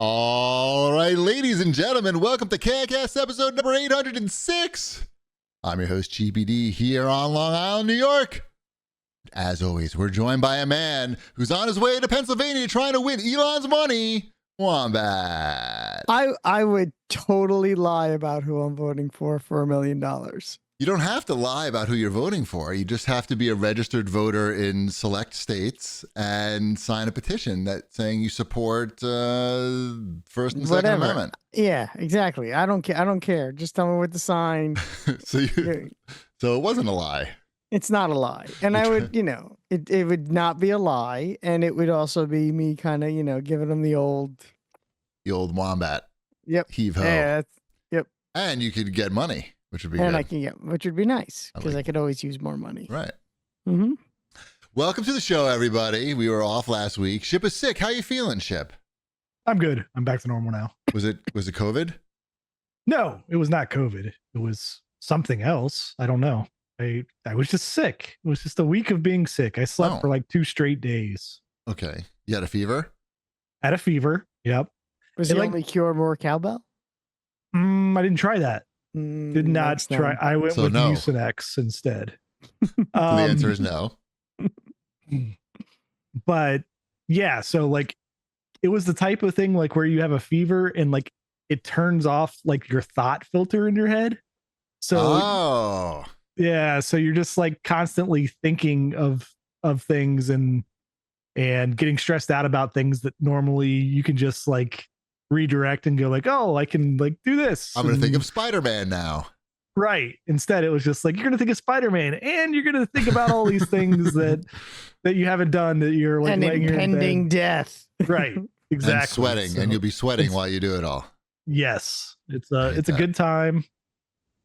All right, ladies and gentlemen, welcome to CAGcast episode number 806. I'm your host, Cheapy here on Long Island, New York. As always, we're joined by a man who's on his way to Pennsylvania trying to win Elon's money, Wombat. I would totally lie about who I'm voting for $1 million. You don't have to lie about who you're voting for. You just have to be a registered voter in select states and sign a petition that saying you support First and Second Amendment. Yeah, exactly. I don't care. I don't care. Just tell me what to sign. So it wasn't a lie. It's not a lie. And I would, it would not be a lie. And it would also be me kind of, giving them the old Wombat. Yep. Heave ho. Yeah, yep. And you could get money. Which would be and good. I can get, which would be nice because I could always use more money. Right. Mm-hmm. Welcome to the show, everybody. We were off last week. Ship is sick. How you feeling, Ship? I'm good. I'm back to normal now. Was it COVID? No, it was not COVID. It was something else. I don't know. I was just sick. It was just a week of being sick. I slept for like 2 straight days. Okay. You had a fever? Had a fever. Yep. Was the only cure more cowbell? I didn't try that. Did not try. I went with Mucinex instead. The answer is no. But yeah, so like it was the type of thing like where you have a fever and like it turns off like your thought filter in your head. So yeah, so you're just like constantly thinking of things and getting stressed out about things that normally you can just like redirect and go like, oh, I can like do this. I'm going to think of Spider-Man now. Right. Instead, it was just like, you're going to think of Spider-Man and you're going to think about all these things that you haven't done that you're like and impending death. Right. Exactly. And sweating. And you'll be sweating while you do it all. Yes. It's a good time.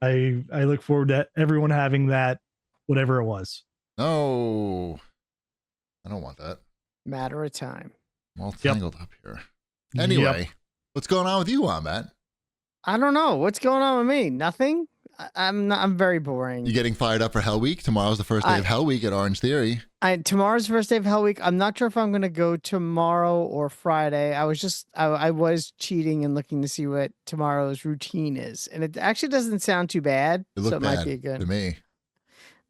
I look forward to everyone having that, whatever it was. No, I don't want that. Matter of time. I'm all tangled up here. Anyway, what's going on with you, Wombat? I don't know. What's going on with me? Nothing. I'm very boring. You getting fired up for Hell Week? Tomorrow's the first day of Hell Week at Orange Theory. Tomorrow's the first day of Hell Week. I'm not sure if I'm going to go tomorrow or Friday. I was cheating and looking to see what tomorrow's routine is, and it actually doesn't sound too bad. It looked might bad be good to me.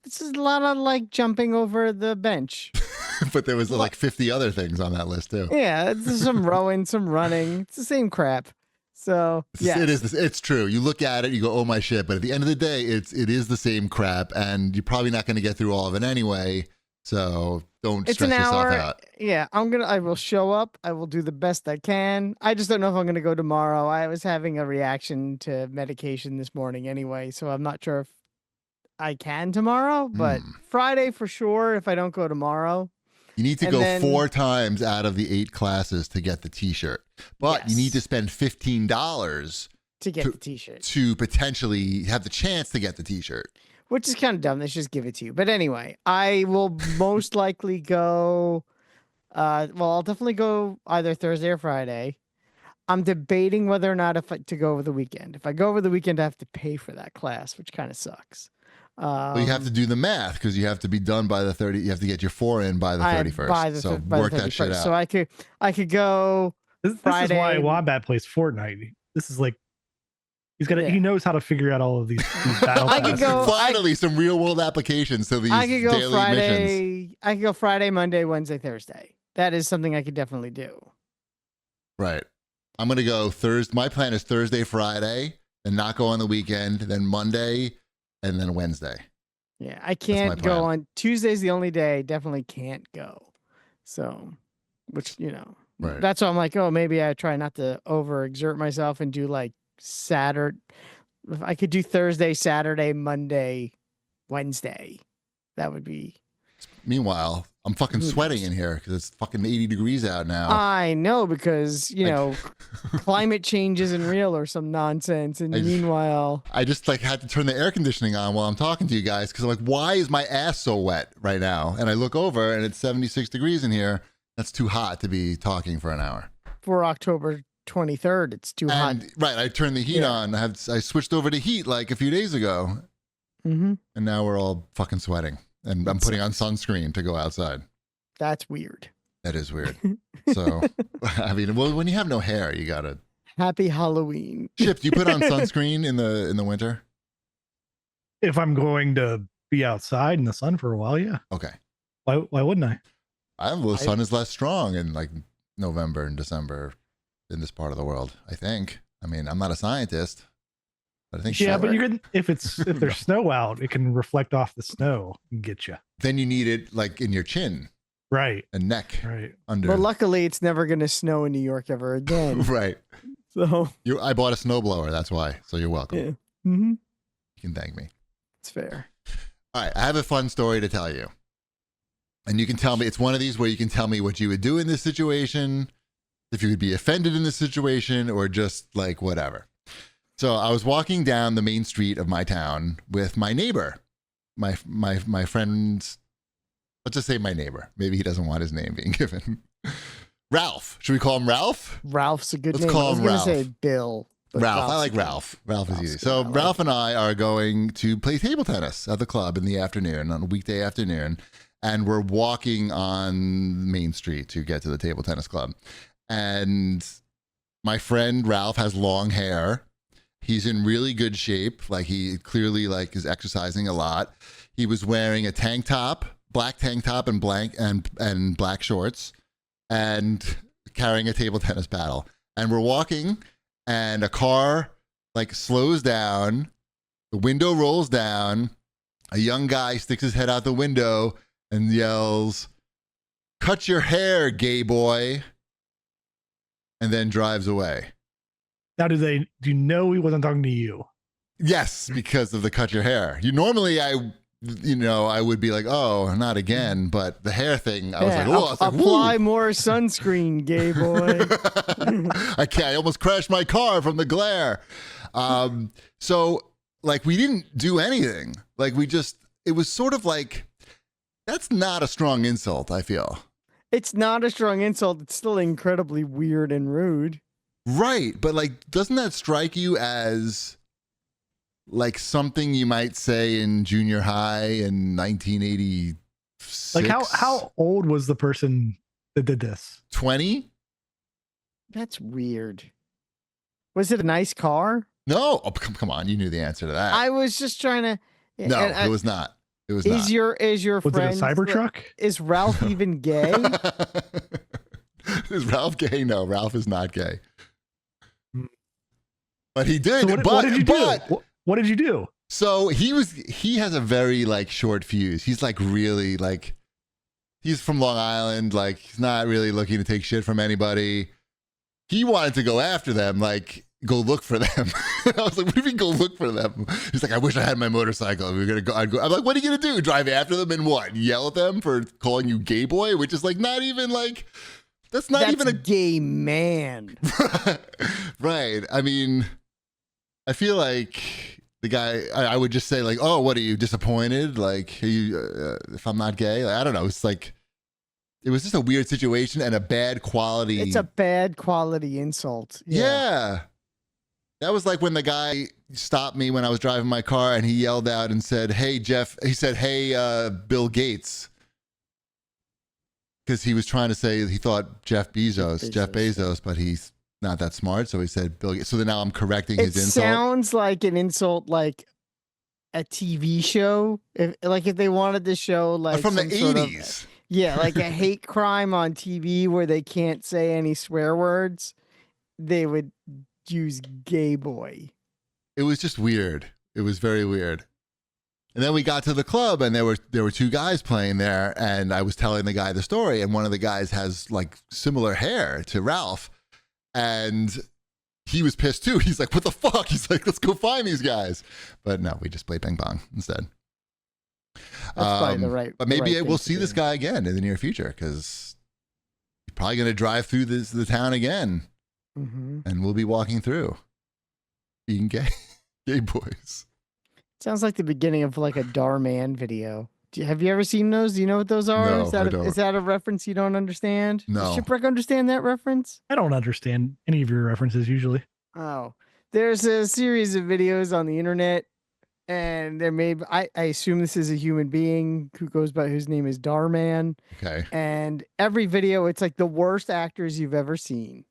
This is a lot of like jumping over the bench. But there was like 50 other things on that list too. Yeah, there's some rowing, some running. It's the same crap. So yeah, it's true. You look at it, you go, "Oh my shit!" But at the end of the day, it is the same crap, and you're probably not going to get through all of it anyway. So don't stress yourself out. Yeah, I will show up. I will do the best I can. I just don't know if I'm going to go tomorrow. I was having a reaction to medication this morning anyway, so I'm not sure if I can tomorrow. But Friday for sure. If I don't go tomorrow. You need to go 4 times out of the 8 classes to get the t-shirt. But you need to spend $15 to get the t-shirt. To potentially have the chance to get the t-shirt. Which is kind of dumb. They should just give it to you. But anyway, I will most likely go, I'll definitely go either Thursday or Friday. I'm debating whether or not to go over the weekend. If I go over the weekend, I have to pay for that class, which kind of sucks. Well, you have to do the math because you have to be done by the 30. You have to get your 4 in by the 31st. So work that shit out. So I could go. This is why Wombat plays Fortnite. This is like he knows how to figure out all of these battle passes. Finally some real world applications to these daily missions. I could go Friday, Monday, Wednesday, Thursday. That is something I could definitely do. Right. I'm gonna go Thursday. My plan is Thursday, Friday, and not go on the weekend. Then Monday. And then Wednesday. Yeah, I can't go on Tuesday's the only day I definitely can't go. So, which, right. That's why I'm like, oh, maybe I try not to overexert myself and do like Saturday. If I could do Thursday, Saturday, Monday, Wednesday, that would be. Meanwhile, I'm fucking sweating in here because it's fucking 80 degrees out now. I know because, climate change isn't real or some nonsense. And meanwhile... I just had to turn the air conditioning on while I'm talking to you guys because I'm like, why is my ass so wet right now? And I look over and it's 76 degrees in here. That's too hot to be talking for an hour. For October 23rd, it's too hot. Right, I turned the heat on. I switched over to heat like a few days ago. Mm-hmm. And now we're all fucking sweating. And I'm putting on sunscreen to go outside. That's weird. That is weird. So, I mean, well, when you have no hair, you gotta. Happy Halloween. Chip, do you put on sunscreen in the winter? If I'm going to be outside in the sun for a while, yeah. Okay. Why wouldn't I? The sun is less strong in like November and December in this part of the world, I think. I mean, I'm not a scientist, but I think yeah, but you can if there's snow out, it can reflect off the snow and get you. Then you need it like in your chin. Right. And neck. Right. Under. But luckily it's never gonna snow in New York ever again. Right. So I bought a snowblower, that's why. So you're welcome. Yeah. Mm-hmm. You can thank me. It's fair. All right, I have a fun story to tell you. And you can tell me, it's one of these where you can tell me what you would do in this situation, if you would be offended in this situation, or just like whatever. So I was walking down the main street of my town with my neighbor, my friend's, let's just say my neighbor. Maybe he doesn't want his name being given. Ralph. Should we call him Ralph? Ralph's a good Let's name. call I was him going to Ralph. say Bill. Ralph. I like Ralph. Ralph is easy. So Ralph and I are going to play table tennis at the club in the afternoon, on a weekday afternoon. And we're walking on Main Street to get to the table tennis club. And my friend Ralph has long hair. He's in really good shape. Like he clearly like is exercising a lot. He was wearing a tank top, black tank top and black shorts, and carrying a table tennis paddle. And we're walking, and a car like slows down. The window rolls down. A young guy sticks his head out the window and yells, "Cut your hair, gay boy," and then drives away. Now, do you know he wasn't talking to you? Yes, because of the cut your hair. I would be like, oh, not again. But the hair thing, I was like, oh, apply more sunscreen, gay boy. I almost crashed my car from the glare. So like we didn't do anything. Like it was sort of like, that's not a strong insult, I feel. It's not a strong insult. It's still incredibly weird and rude. Right. But like, doesn't that strike you as like something you might say in junior high in 1986? Like how old was the person that did this? 20? That's weird. Was it a nice car? No. Oh, come on. You knew the answer to that. I was just trying to. No, it was not. It was not. Is your was friend it a Cybertruck? Is Ralph even gay? Is Ralph gay? No, Ralph is not gay. But he did. So what did you do? What did you do? So he has a very like short fuse. He's like really like, he's from Long Island. Like he's not really looking to take shit from anybody. He wanted to go after them, like go look for them. I was like, what do you mean go look for them? He's like, I wish I had my motorcycle. We were gonna go. I'm like, what are you gonna do? Drive after them and what? Yell at them for calling you gay boy? Which is like not even like, that's even a gay man. Right. I mean, I feel like the guy, I would just say like, oh, what are you disappointed? Like, are you, if I'm not gay? Like, I don't know. It's like, it was just a weird situation and a bad quality. It's a bad quality insult. Yeah. That was like when the guy stopped me when I was driving my car and he yelled out and said, hey, Jeff, he said, hey, Bill Gates. Because he was trying to say, he thought Jeff Bezos, but he's not that smart. So he said Bill Gates. So then now I'm correcting his insult. It sounds like an insult, like a TV show. If they wanted to show like from the 80s. Yeah, like a hate crime on TV where they can't say any swear words, they would use gay boy. It was just weird. It was very weird. And then we got to the club and there were two guys playing there and I was telling the guy the story and one of the guys has like similar hair to Ralph and he was pissed too. He's like, what the fuck? He's like, let's go find these guys. But no, we just played ping pong instead. That's probably the right. But maybe right we'll see this guy again in the near future because he's probably going to drive through the town again, and we'll be walking through, being gay boys. Sounds like the beginning of like a Darman video. Have you ever seen those? Do you know what those are? No, is that a reference you don't understand? No. Does Shipwreck understand that reference? I don't understand any of your references usually. Oh, there's a series of videos on the internet and there may I assume this is a human being who goes by whose name is Darman. Okay. And every video, it's like the worst actors you've ever seen.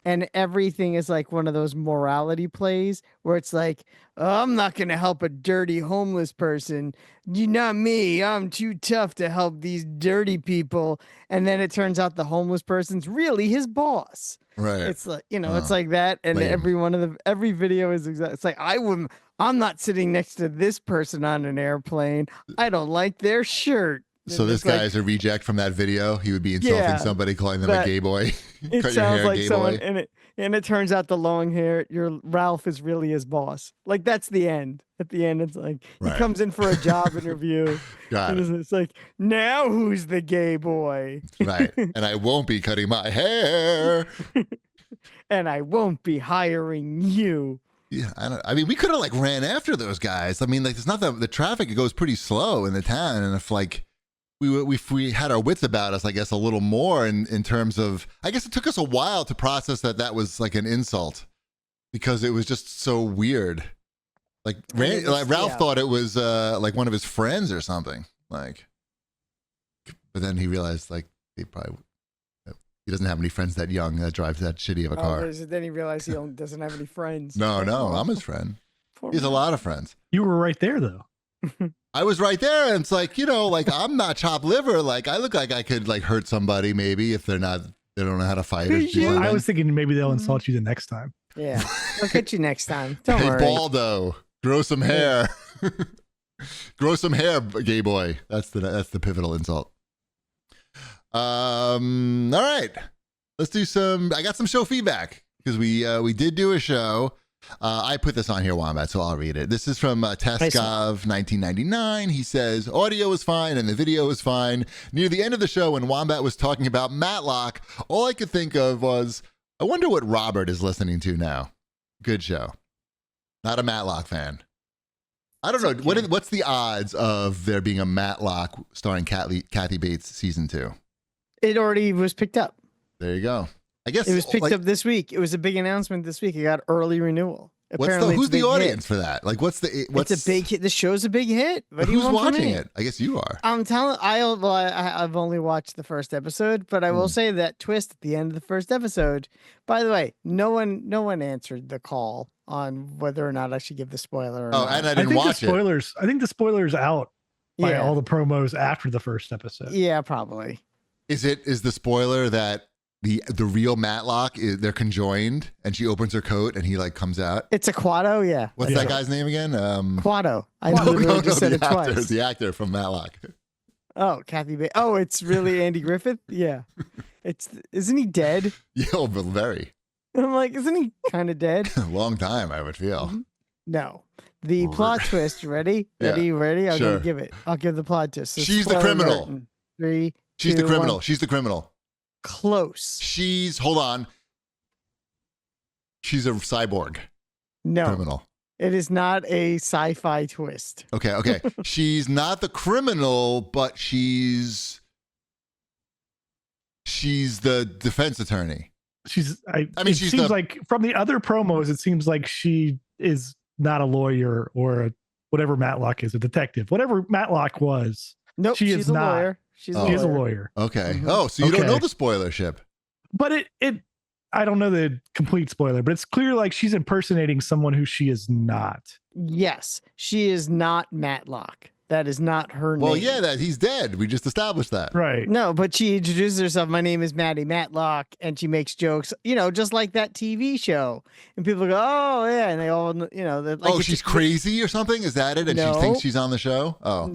And everything is like one of those morality plays where it's like, oh, I'm not going to help a dirty homeless person. You not me. I'm too tough to help these dirty people. And then it turns out the homeless person's really his boss. Right. It's like, it's like that. And lame. every video is exact. It's like, I'm not sitting next to this person on an airplane. I don't like their shirt. So this guy is a reject from that video. He would be insulting somebody, calling them a gay boy. It Cut sounds your hair, like gay someone, boy. and it turns out the long hair, your Ralph is really his boss. Like that's the end. At the end, it's like he comes in for a job interview. It's like, now who's the gay boy? Right. And I won't be cutting my hair. And I won't be hiring you. Yeah, I mean, we could have like ran after those guys. I mean, like, it's not the traffic goes pretty slow in the town, and if like we had our wits about us, I guess, a little more in terms of, I guess it took us a while to process that was like an insult because it was just so weird. Like, Ralph thought it was like one of his friends or something. Like, but then he realized like he doesn't have any friends that young that drives that shitty of a car. Then he realized he doesn't have any friends. No, I'm his friend. He has a lot of friends. You were right there though. I was right there, and it's like, like I'm not chopped liver. Like I look like I could like hurt somebody maybe if they don't know how to fight. I was thinking maybe they'll insult you the next time. Yeah, I'll catch you next time. Don't worry. Baldo, grow some hair. Grow some hair, gay boy. That's the pivotal insult. All right, let's do some. I got some show feedback because we did do a show. I put this on here, Wombat, so I'll read it. This is from Teskov 1999. He says, audio was fine and the video was fine. Near the end of the show, when Wombat was talking about Matlock, all I could think of was, I wonder what Robert is listening to now. Good show. Not a Matlock fan. I don't know. Okay. What's the odds of there being a Matlock starring Kathy Bates season 2? It already was picked up. There you go. I guess it was picked up this week. It was a big announcement this week. It got early renewal. Apparently, who's the audience for that? Like, what's it's a big hit? The show's a big hit. Who's watching it? I guess you are. I'm telling. I've only watched the first episode, but I will say that twist at the end of the first episode. By the way, no one answered the call on whether or not I should give the spoiler. Or not. And I didn't watch it. I think the spoiler's out by all the promos after the first episode. Yeah, probably. Is the spoiler that the real Matlock they're conjoined and she opens her coat and he like comes out? It's a Quado, yeah. What's that guy's name again? Quado. I literally just said it twice. The actor from Matlock. Oh, Kathy Bates. Oh, it's really Andy Griffith? Yeah. Isn't he dead? Yeah, but very. I'm like, isn't he kind of dead? A long time, I would feel. Mm-hmm. No. The plot twist, ready? Ready? I'll give the plot twist. So she's the criminal. 3, She's 2, the criminal. 1. She's the criminal. Close. Hold on. She's a cyborg. No. Criminal. It is not a sci-fi twist. Okay. She's not the criminal, but she's the defense attorney. It seems like from the other promos, it seems like she is not a lawyer or whatever Matlock is, a detective. Whatever Matlock was. Nope, she's a not. Lawyer. She's a lawyer. Okay. Mm-hmm. Oh, so you don't know the spoilership. But I don't know the complete spoiler, but it's clear like she's impersonating someone who she is not. Yes, she is not Matlock. That is not her name. Well, yeah, he's dead. We just established that. Right. No, but she introduces herself. My name is Maddie Matlock, and she makes jokes, just like that TV show. And people go, oh, yeah. And they all, like, she's crazy or something? Is that it? And she thinks she's on the show? Oh.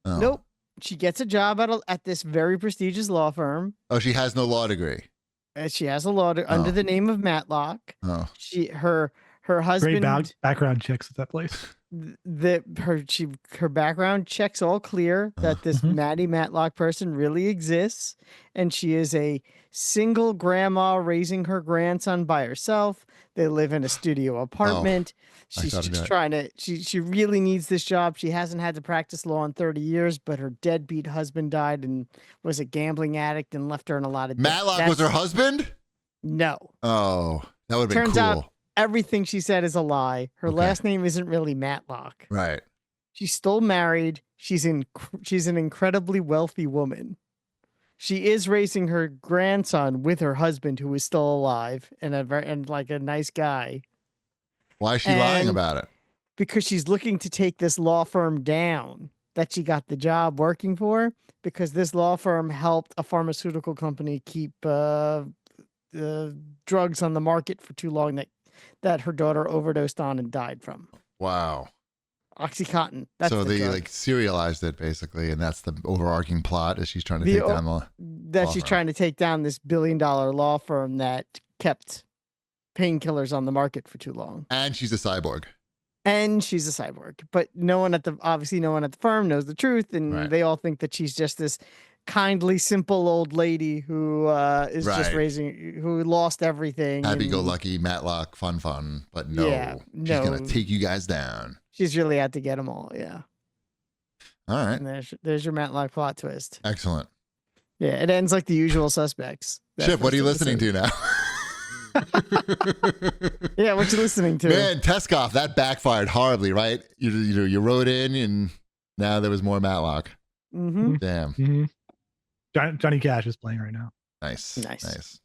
Nope. She gets a job at this very prestigious law firm. Oh, she has no law degree. She has a law under the name of Matlock. Oh. Her husband. Great background checks at that place. Her background checks all clear that this Maddie Matlock person really exists, and she is a single grandma raising her grandson by herself. They live in a studio apartment. She's trying to. She really needs this job. She hasn't had to practice law in 30 years, but her deadbeat husband died and was a gambling addict and left her in a lot of debt. Matlock was her husband? No. Oh, that would have been cool. everything she said is a lie. Her Okay. last name isn't really Matlock. Right. She's still married. She's an incredibly wealthy woman. She is raising her grandson with her husband, who is still alive and like a nice guy. Why is she lying about it? Because she's looking to take this law firm down that she got the job working for, because this law firm helped a pharmaceutical company keep drugs on the market for too long that her daughter overdosed on and died from. Wow. OxyContin. That's so they drug. like serialized it basically, and that's the overarching plot is she's trying to take down she's trying to take down this $1 billion law firm that kept painkillers on the market for too long. And she's a cyborg. But no one at the firm knows the truth, and they all think that she's just this kindly, simple old lady who is just who lost everything. Happy-go-lucky, Matlock, fun, but no, she's gonna take you guys down. She's really out to get them all. Yeah. All right. And there's your Matlock plot twist. Excellent. Yeah, it ends like The Usual Suspects. Chip, what are you listening to now? Yeah, what you listening to? Man, Teskov, that backfired horribly, right? You wrote in, and now there was more Matlock. Mm-hmm. Damn. Mm-hmm. Johnny Cash is playing right now. Nice.